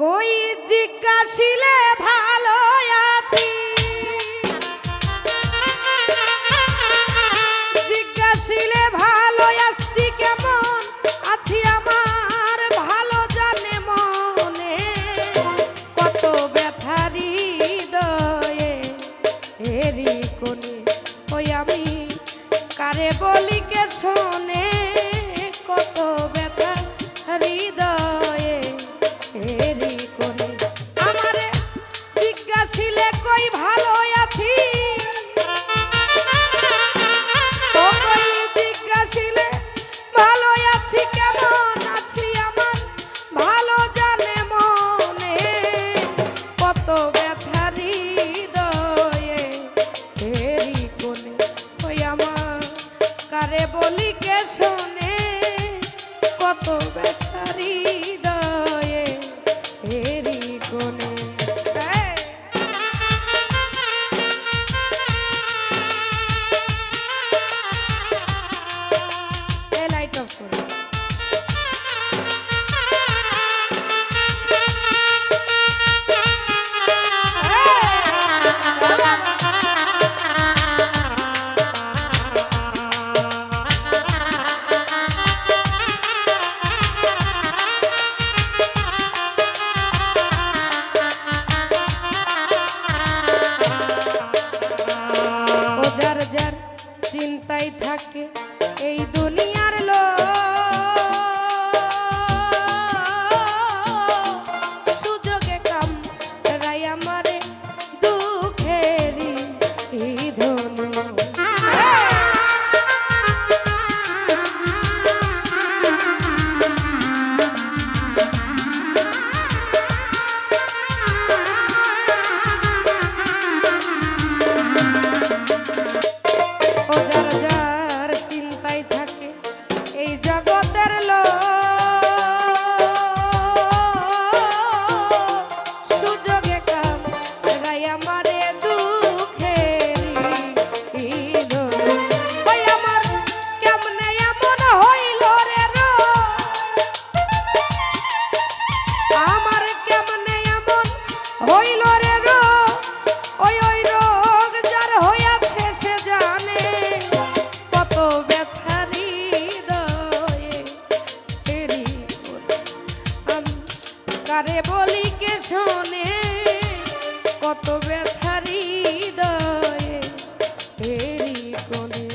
কই জিজ্ঞাসিলে ভালো আছি, জিজ্ঞাসিলে ভালো আসছি, কেমন আছি আমার ভালো জানে মনে, কত ব্যথা হৃদয়ে এরি কোণে, ওই আমি কারে বলি কে শোনে, কত ব্যথা হৃদয়ে এরি কোণে। আমারে জিজ্ঞাসিলে কই ভালো আছি, ও কই জিজ্ঞাসিলে ভালো আছি, কেমন আছি আমার ভালো জানে মনে, কত ব্যথা হৃদয়ে এরি কোণে, ওই আমার কারে বলি কে শোনে, কত ব্যথা হৃদয়ে এরি কোণে। লাইট অফ করে যার যার চিন্তায় থাকে এই দুনিয়ার লোক, সুযোগে কাম রাই আমারে দুঃখেরই ধনু। জগতের লোক সুযোগে কাম রাই আমারে দুঃখেরই ধনু। ওই আমার কেমনে এমন হইল রে রো, আমার কেমনে এমন হইল রে রো, ওই ওই রোগ যার হইয়াছে সে জানে, কত ব্যথা কারে বলি কে শোনে, কত ব্যথা হৃদয়ে এরি কোণে।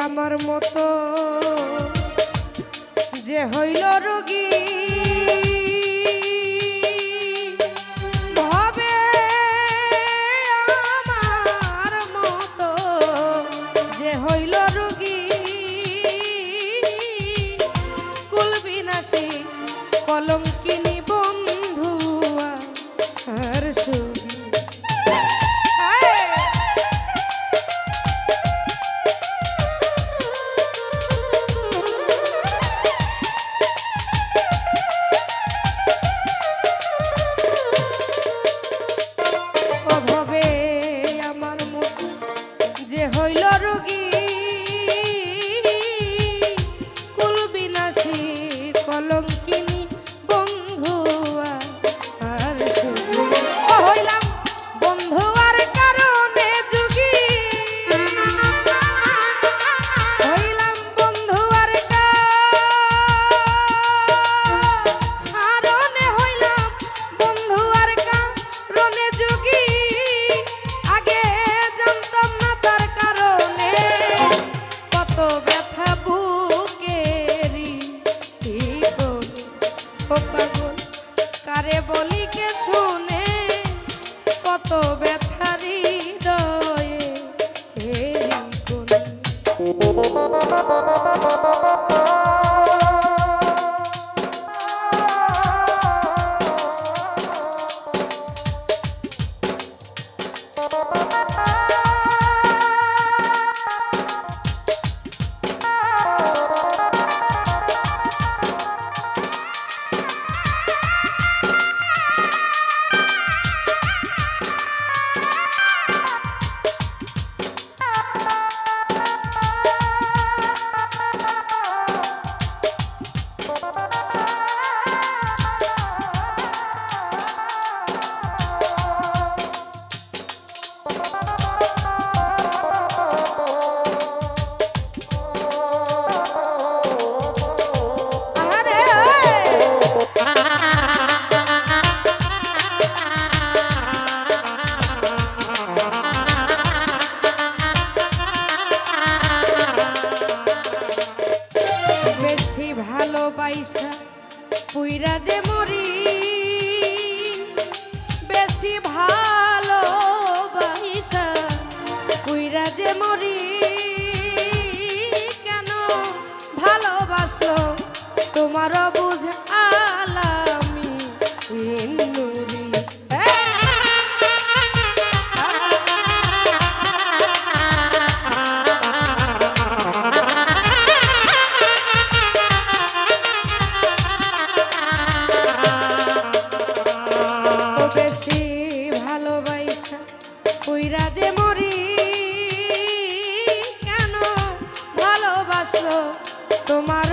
আমার মতো যে হইল রোগী, ভাবে আমার মতো যে হইল রোগী, কুলবিনাশী কলঙ্কিনী বন্ধু আর সুখী। ব্যথারি হৃদয়ে এই কোণে। ভালোবাসা পুইরা যে মরি, বেশি ভালোবাসা পুইরা যে মরি, কেন ভালোবাসলো তোমারও বুঝ আলামি নুরি। পুইরা যে মরি, কেন ভালোবাসলো তোমার